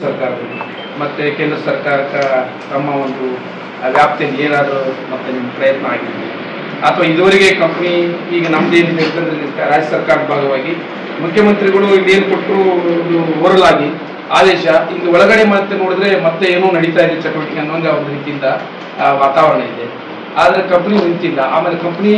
ಸರ್ಕಾರದಲ್ಲಿ ಮತ್ತು ಕೇಂದ್ರ ಸರ್ಕಾರಕ್ಕೆ ತಮ್ಮ ಒಂದು ವ್ಯಾಪ್ತಿಯಲ್ಲಿ ಏನಾದರೂ ಮತ್ತೆ ನಿಮ್ಮ ಪ್ರಯತ್ನ ಆಗಿದೆ ಅಥವಾ ಇದುವರೆಗೆ ಕಂಪ್ನಿ ಈಗ ನಮ್ಮದೇನು ನಿರ್ಧಾರದಲ್ಲಿ ರಾಜ್ಯ ಸರ್ಕಾರದ ಭಾಗವಾಗಿ ಮುಖ್ಯಮಂತ್ರಿಗಳು ಇದೇನು ಕೊಟ್ಟರು ಓರಲಾಗಿ ಆದೇಶ ಈಗ ಒಳಗಡೆ ಮತ್ತೆ ನೋಡಿದ್ರೆ ಮತ್ತೆ ಏನೋ ನಡೀತಾ ಇದೆ ಚಟುವಟಿಕೆ ಅನ್ನೋಂಗೆ ಒಂದು ರೀತಿಯಿಂದ ವಾತಾವರಣ ಇದೆ. ಆದರೆ ಕಂಪ್ನಿ ನಿಂತಿಲ್ಲ. ಆಮೇಲೆ ಕಂಪ್ನಿ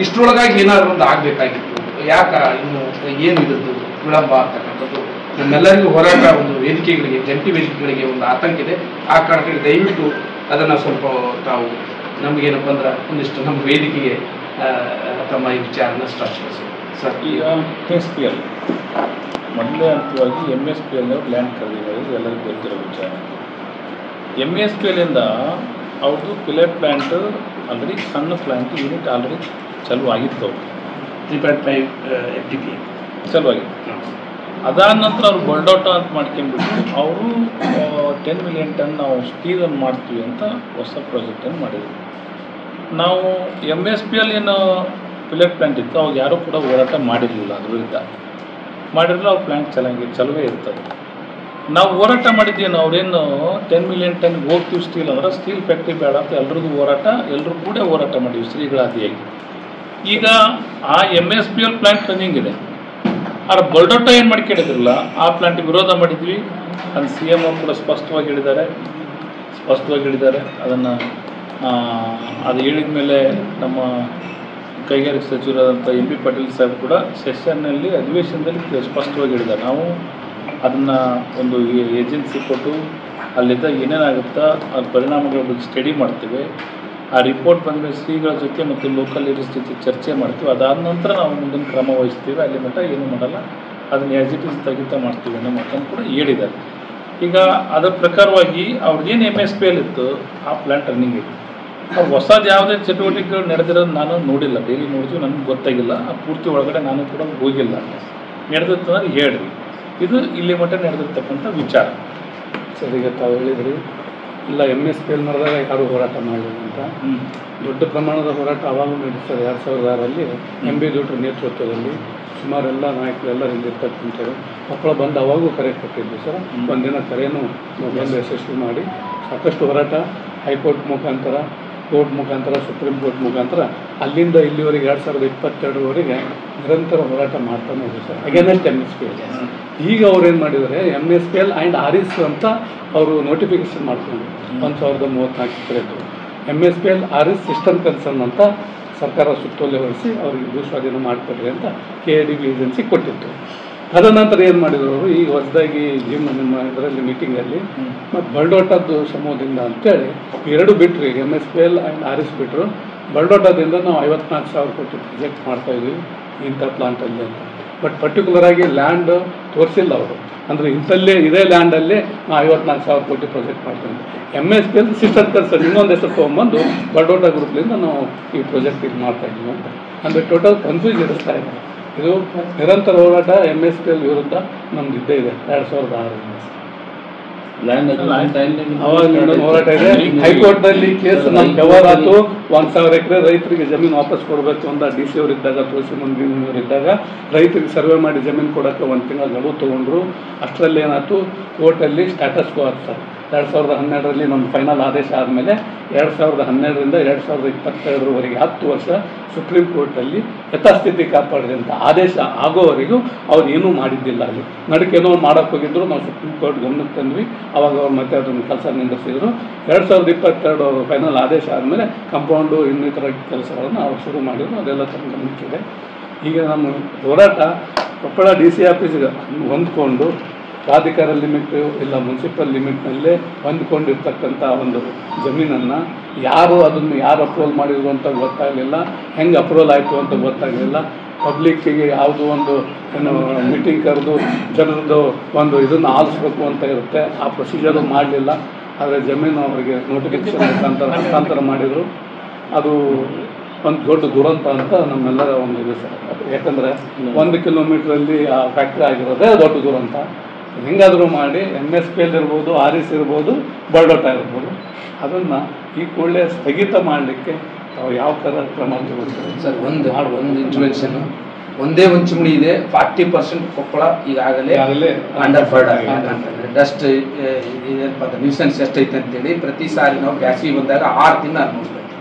ಇಷ್ಟರೊಳಗಾಗಿ ಏನಾದರೂ ಒಂದು ಆಗಬೇಕಾಗಿತ್ತು. ಯಾಕೆ ಇನ್ನು ಏನು ಇದ್ದದ್ದು ವಿಳಂಬ ಆಗ್ತಕ್ಕಂಥದ್ದು ನಮ್ಮೆಲ್ಲರಿಗೂ ಹೋರಾಟ ಒಂದು ವೇದಿಕೆಗಳಿಗೆ ಜಂಟಿ ವೇದಿಕೆಗಳಿಗೆ ಒಂದು ಆತಂಕ ಇದೆ. ಆ ಕಾರಣಕ್ಕೆ ದಯವಿಟ್ಟು ಅದನ್ನು ಸ್ವಲ್ಪ ತಾವು ನಮಗೇನಪ್ಪ ಅಂದ್ರೆ ಒಂದಿಷ್ಟು ನಮ್ಮ ವೇದಿಕೆಗೆ ತಮ್ಮ ಈ ವಿಚಾರನ ಸ್ಪಷ್ಟಪಡಿಸಿ ಸರ್. ಈಗ MSPL ಮೊದಲೇ ಹಂತವಾಗಿ MSPL ಲ್ಯಾಂಡ್ ಖರೀದಿ ಎಲ್ಲರಿಗೂ ಗೊತ್ತಿರೋ ವಿಚಾರ. MSPL ಇಂದ ಅವ್ರದ್ದು ಪಿಲೆಟ್ ಪ್ಲ್ಯಾಂಟ್ ಆಲ್ರೆಡಿ ಸಣ್ಣ ಪ್ಲ್ಯಾಂಟ್ ಯೂನಿಟ್ ಆಲ್ರೆಡಿ ಚಾಲೂ ಆಗಿತ್ತು. 3.5 FTP ಚಾಲೂ ಆಗಿತ್ತು. ಅದಾದ ನಂತರ ಅವ್ರು ಬಲ್ಡೌಟ ಅಂತ ಮಾಡ್ಕೊಂಡ್ಬಿಟ್ಟು ಅವರು 10 ಮಿಲಿಯನ್ ಟನ್ ನಾವು ಸ್ಟೀಲನ್ನು ಮಾಡ್ತೀವಿ ಅಂತ ಹೊಸ ಪ್ರಾಜೆಕ್ಟನ್ನು ಮಾಡಿದ್ರು. ನಾವು MSPL ಏನು ಪಿಲೆಟ್ ಪ್ಲ್ಯಾಂಟ್ ಇತ್ತು ಅವಾಗ ಯಾರೂ ಕೂಡ ಹೋರಾಟ ಮಾಡಿರಲಿಲ್ಲ. ಅದ್ರ ವಿರುದ್ಧ ಮಾಡಿರಲಿಲ್ಲ. ಅವ್ರ ಪ್ಲ್ಯಾಂಟ್ ಚಲವೇ ಇರ್ತದೆ. ನಾವು ಹೋರಾಟ ಮಾಡಿದ್ದೇನು ಅವ್ರೇನು 10 ಮಿಲಿಯನ್ ಟನ್ಗೆ ಹೋಗ್ತೀವಿ ಸ್ಟೀಲ್ ಅಂದ್ರೆ ಸ್ಟೀಲ್ ಫ್ಯಾಕ್ಟ್ರಿ ಬೇಡ ಅಂತ ಎಲ್ರಿಗೂ ಹೋರಾಟ, ಎಲ್ಲರೂ ಕೂಡ ಹೋರಾಟ ಮಾಡಿದ್ವಿ ಶ್ರೀಗಳಾದಿಯಾಗಿ. ಈಗ ಆ MSPL ಪ್ಲ್ಯಾಂಟ್ ರನ್ನಿಂಗ್ ಇದೆ. ಆದ್ರೆ ಬಲ್ಡೌಟ ಏನು ಮಾಡ್ಕೊಂಡಿದ್ರಲ್ಲ ಆ ಪ್ಲ್ಯಾಂಟಿಗೆ ವಿರೋಧ ಮಾಡಿದ್ವಿ. ಅದು CM ಅವರು ಕೂಡ ಸ್ಪಷ್ಟವಾಗಿ ಹೇಳಿದ್ದಾರೆ. ಅದನ್ನು ಅದು ಹೇಳಿದ ಮೇಲೆ ನಮ್ಮ ಕೈಗಾರಿಕಾ ಸಚಿವರಾದಂಥ MB ಪಾಟೀಲ್ ಸಾಹೇಬ್ ಕೂಡ ಸೆಷನ್ನಲ್ಲಿ ಅಧಿವೇಶನದಲ್ಲಿ ಸ್ಪಷ್ಟವಾಗಿ ಹೇಳಿದ್ದಾರೆ. ನಾವು ಅದನ್ನು ಒಂದು ಏಜೆನ್ಸಿ ಕೊಟ್ಟು ಅಲ್ಲಿದ್ದ ಏನೇನಾಗುತ್ತಾ ಅದ್ರ ಪರಿಣಾಮಗಳ ಬಗ್ಗೆ ಸ್ಟಡಿ ಮಾಡ್ತೇವೆ. ಆ ರಿಪೋರ್ಟ್ ಬಂದರೆ ಶ್ರೀಗಳ ಜೊತೆ ಮತ್ತು ಲೋಕಲ್ ಲೀಡರ್ಸ್ ಜೊತೆ ಚರ್ಚೆ ಮಾಡ್ತೀವಿ. ಅದಾದ ನಂತರ ನಾವು ಮುಂದಿನ ಕ್ರಮ ವಹಿಸ್ತೀವಿ. ಅಲ್ಲಿ ಮಟ್ಟ ಏನೂ ಮಾಡಲ್ಲ, ಅದನ್ನು ಆ್ಯಸ್ ಇಟ್ ಈಸ್ ತೆಗಿತ ಮಾಡ್ತೀವಿ ಅನ್ನೋ ಮಾತನ್ನು ಕೂಡ ಹೇಳಿದ್ದಾರೆ. ಈಗ ಅದರ ಪ್ರಕಾರವಾಗಿ ಅವ್ರಿಗೇನು MSPL ಇತ್ತು ಆ ಪ್ಲ್ಯಾಂಟ್ ರನ್ನಿಂಗ್ ಇತ್ತು. ಅವ್ರು ಹೊಸದು ಯಾವುದೇ ಚಟುವಟಿಕೆಗಳು ನಡೆದಿರೋದು ನಾನು ನೋಡಿಲ್ಲ. ಡೈಲಿ ನೋಡ್ತೀವಿ, ನನಗೆ ಗೊತ್ತಾಗಿಲ್ಲ. ಆ ಪೂರ್ತಿ ಒಳಗಡೆ ನಾನು ಕೂಡ ಹೋಗಿಲ್ಲ. ನಡೆದಿತ್ತು ಅಂದ್ರೆ ಹೇಳ್ರಿ. ಇದು ಇಲ್ಲಿ ಮಟ್ಟ ನಡೆದಿರ್ತಕ್ಕಂಥ ವಿಚಾರ. ಸರ್, ಈಗ ತಾವು ಹೇಳಿದ್ರಿ ಇಲ್ಲ MSPL ನಡೆದಾಗ ಯಾರೂ ಹೋರಾಟ ಮಾಡಲಿಲ್ಲ ಅಂತ. ದೊಡ್ಡ ಪ್ರಮಾಣದ ಹೋರಾಟ ಅವಾಗೂ ನಡೆಸ್ತಾರೆ. 2006ರಲ್ಲಿ MB ದೊಡ್ಡರ ನೇತೃತ್ವದಲ್ಲಿ ಸುಮಾರೆಲ್ಲ ನಾಯಕರೆಲ್ಲ ಹಿಂದಿರ್ತಕ್ಕಂಥವ್ರು ಮಕ್ಕಳು ಬಂದು ಅವಾಗೂ ಕರೆ ಕೊಟ್ಟಿದ್ವಿ ಸರ್. ಒಂದಿನ ಕರೆನೂ ಬಂದು ಯಶಸ್ವಿ ಮಾಡಿ ಸಾಕಷ್ಟು ಹೋರಾಟ ಹೈಕೋರ್ಟ್ ಮುಖಾಂತರ, ಕೋರ್ಟ್ ಮುಖಾಂತರ, ಸುಪ್ರೀಂ ಕೋರ್ಟ್ ಮುಖಾಂತರ ಅಲ್ಲಿಂದ ಇಲ್ಲಿವರೆಗೆ 2022ವರೆಗೆ ನಿರಂತರ ಹೋರಾಟ ಮಾಡ್ತಾನೆ ಇದೆ ಸರ್ ಅಗೇನೆಸ್ಟ್ MSPL. ಈಗ ಅವ್ರು ಏನು ಮಾಡಿದ್ದಾರೆ, MSPL ಆ್ಯಂಡ್ RIS ಅಂತ ಅವರು ನೋಟಿಫಿಕೇಶನ್ ಮಾಡ್ಕೊಂಡು 1034 MSPL RIS ಸಿಸ್ಟಮ್ ಕನ್ಸರ್ನ್ ಅಂತ ಸರ್ಕಾರ ಸುತ್ತೋಲೆ ಹೊರಿಸಿ ಅವ್ರಿಗೆ ಭೂಸ್ವಾಧೀನ ಮಾಡಿಕೊಡ್ರಿ ಅಂತ KIDB ಏಜೆನ್ಸಿ ಕೊಟ್ಟಿತ್ತು. ತದನಂತರ ಏನು ಮಾಡಿದ್ರು ಅವರು, ಈಗ ಹೊಸದಾಗಿ ನಿಮ್ಮ ಇದರಲ್ಲಿ ಮೀಟಿಂಗಲ್ಲಿ ಮತ್ತು ಬಲ್ಡೋಟದ್ದು ಸಮೂಹದಿಂದ ಅಂತೇಳಿ ಎರಡು ಬಿಟ್ಟರು. MSPL ಆ್ಯಂಡ್ RIS ಬಿಟ್ಟರು. ಬಲ್ಡೋಟದಿಂದ ನಾವು 54,000 ಕೋಟಿ ಪ್ರೊಜೆಕ್ಟ್ ಮಾಡ್ತಾಯಿದ್ವಿ ಇಂಥ ಪ್ಲಾಂಟಲ್ಲಿ ಅಂತ. ಬಟ್ ಪರ್ಟಿಕ್ಯುಲರಾಗಿ ಲ್ಯಾಂಡ್ ತೋರಿಸಿಲ್ಲ ಅವರು. ಅಂದರೆ ಇಂಥಲ್ಲೇ ಇದೇ ಲ್ಯಾಂಡಲ್ಲೇ ನಾವು 54,000 ಕೋಟಿ ಪ್ರೊಜೆಕ್ಟ್ ಮಾಡ್ತೀವಿ. MSPL ಸಿಸ್ಟಮ್ ಕನ್ಸರ್ನ್ ಇನ್ನೊಂದು ಹೆಸರು ತೊಗೊಂಬಂದು ಬಲ್ಡೋಟ ಗ್ರೂಪ್ಲಿಂದ ನಾವು ಈ ಪ್ರಾಜೆಕ್ಟ್ ಇದು ಮಾಡ್ತಾಯಿದ್ವಿ ಅಂತ. ಅಂದರೆ ಟೋಟಲ್ ಕನ್ಫ್ಯೂಸ್ ಇರಿಸ್ತಾ ಇದೆ. ಇದು ನಿರಂತರ ಹೋರಾಟ MSPL ವಿರುದ್ಧ ನಮ್ದು ಇದ್ದೇ ಇದೆ 2006ರಿಂದ. ಹೋರಾಟ ಇದೆ. ಹೈಕೋರ್ಟ್ನಲ್ಲಿ ಕೇಸ್ ನಮ್ಮ ವ್ಯವಹಾರ ಆಯಿತು. 1,000 ಎಕರೆ ರೈತರಿಗೆ ಜಮೀನು ವಾಪಸ್ ಕೊಡಬೇಕು ಅಂತ DC ಅವರಿದ್ದಾಗ, ತುಳಸಿ ಮಂದಿಯವರಿದ್ದಾಗ ರೈತರಿಗೆ ಸರ್ವೆ ಮಾಡಿ ಜಮೀನು ಕೊಡೋಕ್ಕೆ 1 ತಿಂಗಳ ಗಡುವು ತೊಗೊಂಡ್ರು. ಅಷ್ಟರಲ್ಲಿ ಏನಾಯ್ತು, ಕೋರ್ಟಲ್ಲಿ ಸ್ಟ್ಯಾಟಸ್ ಕೋ ಆಗ್ತಾರೆ. 2012ರಲ್ಲಿ ನಮ್ಮ ಫೈನಲ್ ಆದೇಶ ಆದಮೇಲೆ 2012ರಿಂದ 2022ರವರೆಗೆ 10 ವರ್ಷ ಸುಪ್ರೀಂ ಕೋರ್ಟಲ್ಲಿ ಯಥಾಸ್ಥಿತಿ ಕಾಪಾಡಿದೆ ಅಂತ ಆದೇಶ ಆಗೋವರೆಗೂ ಅವ್ರು ಏನೂ ಮಾಡಿದ್ದಿಲ್ಲ. ಅಲ್ಲಿ ನಡಕೇನೋ ಮಾಡೋಕ್ಕೆ ಹೋಗಿದ್ರು. ನಾವು ಸುಪ್ರೀಂ ಕೋರ್ಟ್ ಗಮನಕ್ಕೆ ತಂದ್ವಿ. ಅವಾಗ ಅವ್ರು ಮತ್ತೆ ಅದನ್ನು ಕೆಲಸ ನಿಂದಿಸಿದ್ರು. 2022 ಅವರು ಫೈನಲ್ ಆದೇಶ ಆದಮೇಲೆ ಕಂಪೌಂಡು ಇನ್ನಿತರ ಕೆಲಸಗಳನ್ನು ಅವ್ರು ಶುರು ಮಾಡಿದ್ರು. ಅದೆಲ್ಲ ತಮ್ಮ ಗಮನಕ್ಕಿದೆ. ಈಗ ನಮ್ಮ ಹೋರಾಟ ಕೊಪ್ಪಳ DC ಆಫೀಸ್ಗೆ ಹೊಂದ್ಕೊಂಡು ಪ್ರಾಧಿಕಾರ ಲಿಮಿಟು ಇಲ್ಲ ಮುನ್ಸಿಪಲ್ ಲಿಮಿಟ್ನಲ್ಲೇ ಹೊಂದ್ಕೊಂಡಿರ್ತಕ್ಕಂಥ ಒಂದು ಜಮೀನನ್ನು ಯಾರು ಅಪ್ರೂವಲ್ ಮಾಡಿದ್ರು ಅಂತ ಗೊತ್ತಾಗಲಿಲ್ಲ. ಹೆಂಗೆ ಅಪ್ರೂವಲ್ ಆಯಿತು ಅಂತ ಗೊತ್ತಾಗಲಿಲ್ಲ. ಪಬ್ಲಿಕ್ಕಿಗೆ ಯಾವುದೋ ಒಂದು ಏನು ಮೀಟಿಂಗ್ ಕರೆದು ಜನರದ್ದು ಒಂದು ಇದನ್ನು ಆಲಿಸ್ಬೇಕು ಅಂತ ಇರುತ್ತೆ. ಆ ಪ್ರೊಸೀಜರು ಮಾಡಲಿಲ್ಲ. ಆದರೆ ಜಮೀನು ಅವರಿಗೆ ನೋಟಿಫಿಕೇಶನ್ ಮುಖಾಂತರ ಹಸ್ತಾಂತರ ಮಾಡಿದರು. ಅದು ಒಂದು ದೊಡ್ಡ ದುರಂತ ಅಂತ ನಮ್ಮೆಲ್ಲರ ಒಂದು ಇದು ಸರ್. ಯಾಕಂದರೆ 1 ಕಿಲೋಮೀಟ್ರಲ್ಲಿ ಆ ಫ್ಯಾಕ್ಟ್ರಿ ಆಗಿರೋದೇ ದೊಡ್ಡ ದುರಂತ. ಹೆಂಗಾದರೂ ಮಾಡಿ MSPL ಇರ್ಬೋದು, RIS ಇರ್ಬೋದು, ಬಲ್ಡೋಟ ಇರ್ಬೋದು, ಅದನ್ನು ಈ ಕೂಡಲೇ ಸ್ಥಗಿತ ಮಾಡಲಿಕ್ಕೆ ತಾವು ಯಾವ ಥರ ಕ್ರಮ ತಗೊಳ್ತಾರೆ ಸರ್? ಒಂದು ಇಂಟರ್ವೆನ್ಷನ್ ಒಂದೇ ಒಂದು ಚಿಮಣಿ ಇದೆ. 40% ಕೊಪ್ಪಳ ಈಗಾಗಲೇ ಅಂಡರ್ ಫರ್ಡ್ ಆಗಿದೆ. ಡಸ್ಟ್ ಏನಪ್ಪ ಅಂದ್ರೆ ನ್ಯೂಸೆನ್ಸ್ ಎಷ್ಟೈತೆ ಅಂತೇಳಿ ಪ್ರತಿ ಸಾರಿ ನಾವು ಬ್ಯಾಸಿಗೆ ಬಂದಾಗ 6 ದಿನ ಅನುಭವಿಸ್ಬೇಕು.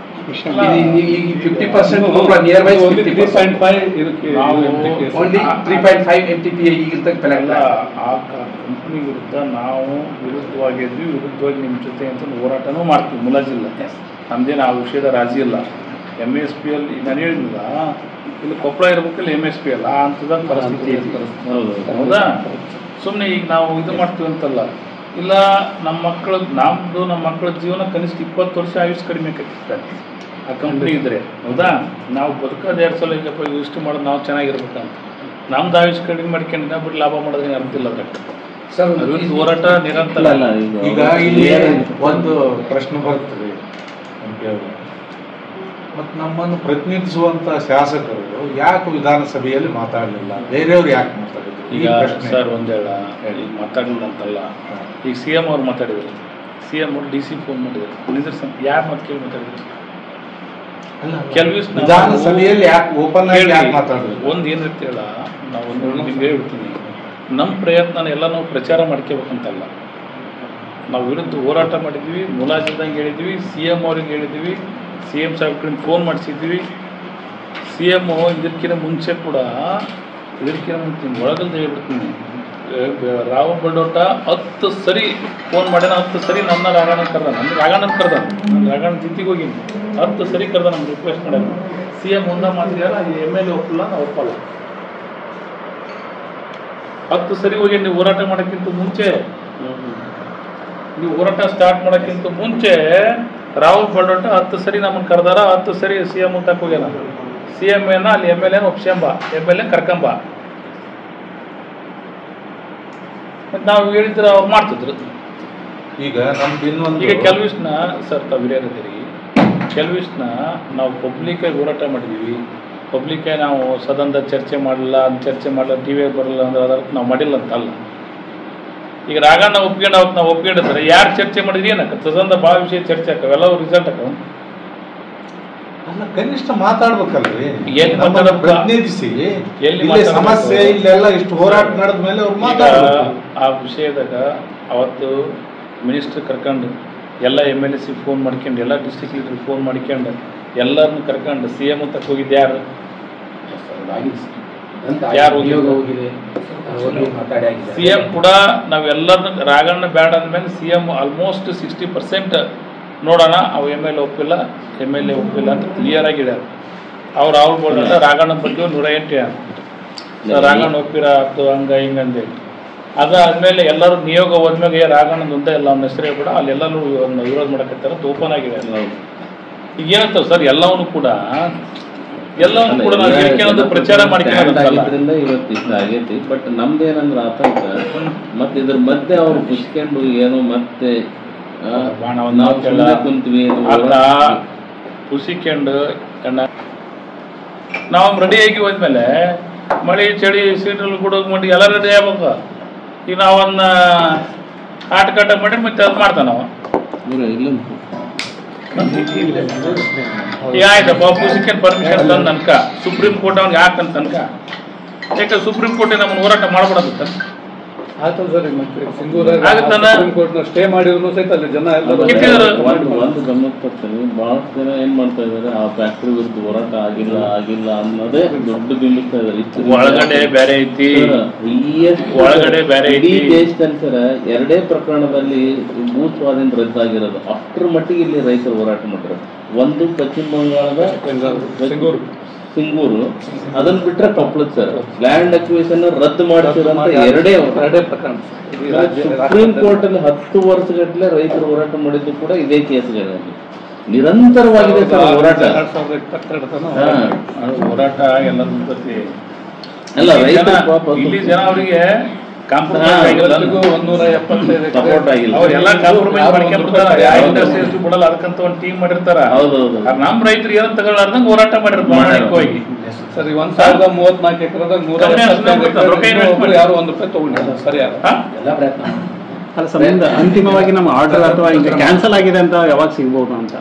50% ಕೊಪ್ಪಳ ನಿಯರ್ ಬೈ 3.5 MTPA ಈಗಿರ್ತಕ್ಕ ಕಲೆಕ್ಟ್. ಆ ಕಂಪ್ನಿ ವಿರುದ್ಧ ನಾವು ವಿರುದ್ಧವಾಗಿದ್ವಿ, ವಿರುದ್ಧವಾಗಿ ನಿಮ್ಮ ಜೊತೆ ಅಂತ ಹೋರಾಟನೂ ಮಾಡ್ತೀವಿ, ಮುಲಾಜಿಲ್ಲ. ನಮ್ದೇನು ಆ ವಿಷಯದ ರಾಜಿ ಇಲ್ಲ. MSPL ನಾನು ಹೇಳಿದ್ನಲ್ಲ, ಇಲ್ಲಿ ಕೊಪ್ಪಳ ಇರ್ಬೇಕಲ್ಲ MSPL ಆ ಅಂತದ ಪರಿಸ್ಥಿತಿ ಐತಿ. ಹೌದಾ? ಸುಮ್ಮನೆ ಈಗ ನಾವು ಇದು ಮಾಡ್ತೀವಿ ಅಂತಲ್ಲ. ಇಲ್ಲ, ನಮ್ಮ ಮಕ್ಕಳ ಜೀವನ ಕನಿಷ್ಠ 20 ವರ್ಷ ಆಯುಷ್ ಕಡಿಮೆ ಕಟ್ಟಿರ್ತಾರೆ ಆ ಕಂಪ್ನಿ ಇದ್ರೆ. ಹೌದಾ? ನಾವು ಬದುಕೋದು 2 ಸಲ ಈಗಪ್ಪ ಇಷ್ಟು ಮಾಡೋದು ನಾವು ಚೆನ್ನಾಗಿರ್ಬೇಕಂತ ನಮ್ದು ಆಯುಷ್ ಕಡಿಮೆ ಮಾಡ್ಕೊಂಡು ಬಿಟ್ಟು ಲಾಭ ಮಾಡೋದ್ರೆ ಅರ್ತಿಲ್ಲ. ಅದ್ರಾಗ ಸರ್ ಹೋರಾಟ ನಿರಂತರ. ಈಗ ಇಲ್ಲಿ ಒಂದು ಪ್ರಶ್ನೆ ಬರ್ತದೆ, ಮತ್ತು ನಮ್ಮನ್ನು ಪ್ರತಿನಿಧಿಸುವಂತ ಶಾಸಕರು ಯಾಕೆ ವಿಧಾನಸಭೆಯಲ್ಲಿ ಮಾತಾಡಲಿಲ್ಲ, ಬೇರೆಯವ್ರು ಯಾಕೆ ಮಾತಾಡಿದ್ರು? ಈಗ ಸರ್ ಒಂದೇಳ ಈಗ ಮಾತಾಡಲಿಲ್ಲ ಅಂತಲ್ಲ. ಈಗ CM ಅವ್ರು ಮಾತಾಡಿದ್ರು, CM ಅವ್ರು DC ಫೋನ್ ಮಾಡಿದ್ರು, ನಿದರ್ಶನ ಯಾರು ಮತ್ತೆ ಕೇಳಿ ಮಾತಾಡಿದ್ರು? ಕೆಲವಿಸ್ ವಿಧಾನಸಭೆಯಲ್ಲಿ ಯಾಕೆ ಓಪನ್ ಆಗಿ ಯಾಕೆ ಮಾತಾಡಿದ್ರು? ಒಂದು ಏನಿರುತ್ತೆ ಹೇಳ, ನಾವು ಒಂದು ನಿಮ್ಗೆ ಹೇಳ್ಬಿಡ್ತೀನಿ, ನಮ್ಮ ಪ್ರಯತ್ನ ಎಲ್ಲ ನಾವು ಪ್ರಚಾರ ಮಾಡ್ಕೋಬೇಕಂತಲ್ಲ. ನಾವು ವಿರುದ್ಧ ಹೋರಾಟ ಮಾಡಿದ್ವಿ, ಮುಲಾಜಿಲ್ದಂಗೆ ಹೇಳಿದ್ವಿ, CM ಅವ್ರಿಗೆ ಹೇಳಿದ್ವಿ, CM ಸಾಹೇಬ್ ಕಡೆ ಫೋನ್ ಮಾಡಿಸಿದ್ವಿ. CM ಇದಕ್ಕಿಂತ ಮುಂಚೆ ಕೂಡ ಒಳಗಲ್ದೆ ಹೇಳ್ಬಿಡ್ತೀನಿ, ರಾವ್ ಬಡೋಟ 10 ಸರಿ ಫೋನ್ ಮಾಡ್ಯಾನ, 10 ಸರಿ ನನ್ನ ರಾಗಣ್ಣ ಕರ್ದ, ರಾಗಣ್ಣನ ಜೊತೆಗೆ ಹೋಗಿ 10 ಸರಿ ಕರ್ದ, ನಮ್ಗೆ ರಿಕ್ವೆಸ್ಟ್ ಮಾಡ್ಯಾನ. CM ಮುಂದೆ ಮಾತಿದಾರ, MLA ಒಪ್ಪಲ್ಲ, ನಾವು ಒಪ್ಪಲ್ಲ. 10 ಸರಿ ಹೋಗಿ ನೀವು ಹೋರಾಟ ಮಾಡೋಕ್ಕಿಂತ ಮುಂಚೆ, ನೀವು ಹೋರಾಟ ಸ್ಟಾರ್ಟ್ ಮಾಡೋಕ್ಕಿಂತ ಮುಂಚೆ ರಾಹುಲ್ ಬಡೋಟ 10 ಸರಿ ನಮ್ಮನ್ನು ಕರೆದಾರ, 10 ಸರಿ CM ತಕ್ಕ ಹೋಗ್ಯಾನ. CM ಅಲ್ಲಿ MLA ಒಪ್ಸ್ಯಂಬ, MLA ಕರ್ಕಂಬ. ಮತ್ತು ನಾವು ಹೇಳಿದ್ರೆ ಅವ್ರು ಮಾಡ್ತಿದ್ರು. ಈಗ ನಮ್ದು ಈಗ ಕೆಲವಿಷ್ನ ಸರ್ ತಾವು ಹಿರಿಯರಿದ್ದೀರಿ, ಕೆಲವಿಷ್ನ ನಾವು ಪಬ್ಲಿಕಾಗಿ ಹೋರಾಟ ಮಾಡಿದ್ದೀವಿ, ಪಬ್ಲಿಕಾಗಿ ನಾವು ಸದನದ ಚರ್ಚೆ ಮಾಡಲಿಲ್ಲ, ಚರ್ಚೆ ಮಾಡಲ್ಲ, TV ಬರಲ್ಲ ಅಂದ್ರೆ ಅದಕ್ಕೆ ನಾವು ಮಾಡಿಲ್ಲ ಅಂತಲ್ಲ. ಈಗ ರಾಗಣ್ಣ ನಾವು ಒಪ್ಕೊಂಡಿದ್ರೆ ಯಾರು ಚರ್ಚೆ ಮಾಡಿದ್ರಿ ಏನಕ್ಕ ಸದನದ ಭಾಳ ವಿಷಯ ಚರ್ಚೆ ಆಕವ, ಎಲ್ಲವೂ ರಿಸಲ್ಟ್ ಆಕವ. ಕನಿಷ್ಠ ಮಾತಾಡ್ಬೇಕಲ್ರಿ, ಎಲ್ಲಿ ಪ್ರತಿನಿಧಿಸಿ ಎಲ್ಲಿ ಸಮಸ್ಯೆ ಇಲ್ಲೆಲ್ಲ ಇಷ್ಟು ಹೋರಾಟ ನಡೆದ ಮೇಲೆ ಅವ್ರು ಮಾತಾಡ್ಬೇಕು. ಆ ವಿಷಯದಾಗ ಅವತ್ತು ಮಿನಿಸ್ಟರ್ ಕರ್ಕೊಂಡು ಎಲ್ಲ MLC ಫೋನ್ ಮಾಡ್ಕೊಂಡು, ಎಲ್ಲ ಡಿಸ್ಟ್ರಿಕ್ಟ್ ಲೀಡರ್ ಫೋನ್ ಮಾಡ್ಕೊಂಡು, ಎಲ್ಲರನ್ನು ಕರ್ಕೊಂಡು CM ತಕ್ಕ ಹೋಗಿದ್ದು ಯಾರು ಹೋಗಿದೆ? CM ಕೂಡ ನಾವೆಲ್ಲರನ್ನು ರಾಗಣ್ಣ ಬ್ಯಾಡ ಅಂದಮೇಲೆ CM ಆಲ್ಮೋಸ್ಟ್ 60% ನೋಡೋಣ, ಅವು MLA ಒಪ್ಪಿಲ್ಲ ಅಂತ ಕ್ಲಿಯರ್ ಆಗಿ ಹೇಳ್ಯಾರ. ಅವ್ರು ಬೋರ್ಡ ರಾಗಣ್ಣ ಬಗ್ಗೆ 108 ಹೇಳ್ಯಾರ, ರಾಗಣ್ಣ ಒಪ್ಪಿರ ಅದು ಹಂಗ ಹಿಂಗಂದೇಳಿ. ಅದಾದ್ಮೇಲೆ ಎಲ್ಲರೂ ನಿಯೋಗ ಹೋದ್ಮೇಲೆ ರಾಗಣ್ಣನ ಒಂದೇ ಎಲ್ಲ ಅವ್ನ ಹೆಸರೇ ಕೂಡ ಅಲ್ಲೆಲ್ಲರೂ ಒಂದು ವಿರೋಧ ಮಾಡಕತ್ತಾರ, ಓಪನ್ ಆಗಿದೆ. ಈಗ ಏನಂತ ಸರ್, ಎಲ್ಲವನ್ನೂ ಕೂಡ ನಾವು ಹೇಳ್ಕೊಳ್ಳೋದು ಪ್ರಚಾರ ಮಾಡ್ಕೊಳ್ಳೋದ್ರಿಂದ ಇವತ್ತು ಇಷ್ಟ ಆಗೈತಿ. ಬಟ್ ನಮ್ದೇನಂದ್ರೆ ಆತಂಕ, ಮತ್ತೆ ಇದ್ರ ಮಧ್ಯೆ ಅವ್ರು ಕುಸ್ಕೊಂಡು ಏನೋ ಮತ್ತೆ ಕುಂತ್ವಿ ಕುಸಿಕೊಂಡು ನಾವು ರೆಡಿಯಾಗಿ ಹೋದ್ಮೇಲೆ ಮಳೆ ಚಳಿ ಸೀಟಲ್ಲಿ ಕೂಡ ಮಾಡಿ ಎಲ್ಲ ರೆಡಿ ಆಗ್ಬೇಕು. ಈಗ ನಾವನ್ನ ಆಟ ಮಾಡಿ ಮತ್ತೆ ಅದು ಮಾಡ್ತಾನ ನಾವು. ಈಗ ಆಯ್ತಪ್ಪ ಕುಸಿಕೊಂಡು ಪರ್ಮಿಷನ್ ತಂದು ಅನ್ಕ ಸುಪ್ರೀಂ ಕೋರ್ಟ್ ಅವ್ನಿಗೆ ಹಾಕಂತ ಅನ್ಕ, ಯಾಕಂದ್ರೆ ಸುಪ್ರೀಂ ಕೋರ್ಟ್ ನಮ್ಮನ್ನು ಹೋರಾಟ ಮಾಡ್ಬಿಡತ್ತ. ಸ್ಟೇ ಮಾಡಿದ್ರು ಸಹಿತ ಅಲ್ಲಿ ಜನ ಒಂದು ಗಮನಕ್ಕೆ ಬರ್ತೀನಿ, ಬಹಳಷ್ಟು ಜನ ಏನ್ ಮಾಡ್ತಾ ಇದಾರೆ, ಆ ಫ್ಯಾಕ್ಟ್ರಿ ವಿರುದ್ಧ ಹೋರಾಟ ಆಗಿಲ್ಲ ಅನ್ನೋದೇ ದೊಡ್ಡ ಬಿಂಬಿಸ್ತಾ ಇದಾರೆ. ಒಳಗಡೆ ಬೇರೆ ಐತಿ, ಒಳಗಡೆ ಬೇರೆ ಇಡೀ ದೇಶದಲ್ಲಿ ಸರ 2 ಪ್ರಕರಣದಲ್ಲಿ ಭೂ ಸ್ವಾಧೀನ ರದ್ದಾಗಿರೋದು. ಅಷ್ಟರ ಮಟ್ಟಿಗೆ ಇಲ್ಲಿ ರೈತರು ಹೋರಾಟ ಮಾಡಿರೋದು. ಒಂದು ಪಶ್ಚಿಮ ಬಂಗಾಳದ ಸಿಂಗೂರು, ಅದನ್ನ ಬಿಟ್ರೆ ಕೊಪ್ಪಳದ ಸರ್ ಲ್ಯಾಂಡ್ ಅಕ್ವಿಷನ್ ರದ್ದು ಮಾಡಿಸಿದಂತ 2 ಪ್ರಕರಣ. ಸುಪ್ರೀಂ ಕೋರ್ಟ್ ಅಲ್ಲಿ 10 ವರ್ಷಗಟ್ಟಲೆ ರೈತರು ಹೋರಾಟ ಮಾಡಿದ್ದು ಕೂಡ ಇದೇ ಕೇಸ್ಗಳಲ್ಲಿ ನಿರಂತರವಾಗಿದೆ ಸರ್ ಹೋರಾಟ. ಹೋರಾಟ ಎಲ್ಲರ ಅಲ್ಲ, ರೈತ ಇಲ್ಲಿ ಜನ ಅವರಿಗೆ ಕಾಂಪ್ರಮೈಸ್ ಬಿಡಲ್ಲ, ಅದಕ್ಕಂತ ಒಂದು ಟೀಮ್ ಮಾಡಿರ್ತಾರ. ನಮ್ ರೈತರು ಏನ್ ತಗೊಳ್ಳಾರ್ದಂಗ ಹೋರಾಟ ಮಾಡಿರ್ತಾರೆ. ಸರಿ, 1034 ಎಕರೆ ಯಾರು ₹1 ತಗೊಂಡಿಲ್ಲ, ಸರಿಯಾದ ಅಲ್ಲ ಸರ್, ಅಂತಿಮವಾಗಿ ನಮ್ಮ ಆರ್ಡರ್ ಅಥವಾ ಈಗ ಕ್ಯಾನ್ಸಲ್ ಆಗಿದೆ ಅಂತ ಯಾವಾಗ ಸಿಗ್ಬೋದು ಅಂತ?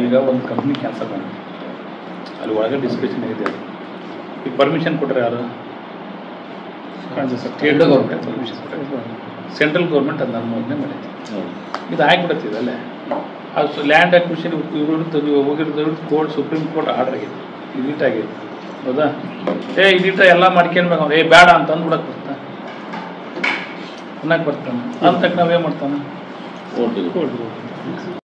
ಈಗ ಒಂದು ಕಂಪ್ನಿ ಕ್ಯಾನ್ಸಲ್ ಮಾಡಿ ಅಲ್ಲಿ ಒಳಗೆ ಡಿಸ್ಕಷನ್ ಇದೆ. ಈಗ ಪರ್ಮಿಷನ್ ಕೊಟ್ಟರೆ ಯಾರು? ಸ್ಟೇಟ್ ಗೌರ್ಮೆಂಟ್ ಪರ್ಮಿಷನ್ ಕೊಟ್ಟರೆ, ಸೆಂಟ್ರಲ್ ಗೌರ್ಮೆಂಟ್ ಅದನ್ನ ಅನುಮೋದನೆ ಮಾಡೈತಿ. ಇದು ಆಗಿಬಿಡುತ್ತೆ ಅಲ್ಲೇ. ಅದು ಲ್ಯಾಂಡ್ ಅಕ್ವಿಷನ್ ಹೋಗಿರೋದು ಕೋರ್ಟ್, ಸುಪ್ರೀಂ ಕೋರ್ಟ್ ಆರ್ಡರ್ ಆಗಿದೆ, ಇಡಿಟ್ ಆಗಿದೆ. ಹೌದಾ? ಇಡಿಟ ಎಲ್ಲ ಮಾಡ್ಕೊಂಡ್ಬೇಕು ಅವ್ರು, ಬೇಡ ಅಂತ ಅಂದ್ಬಿಡಕ್ಕೆ ಬರ್ತಾನೆ, ಅನ್ನಕ್ಕೆ ಬರ್ತಾನೆ. ಅಂತ ನಾವೇನು ಮಾಡ್ತಾನೆ? ಕೋರ್ಟ್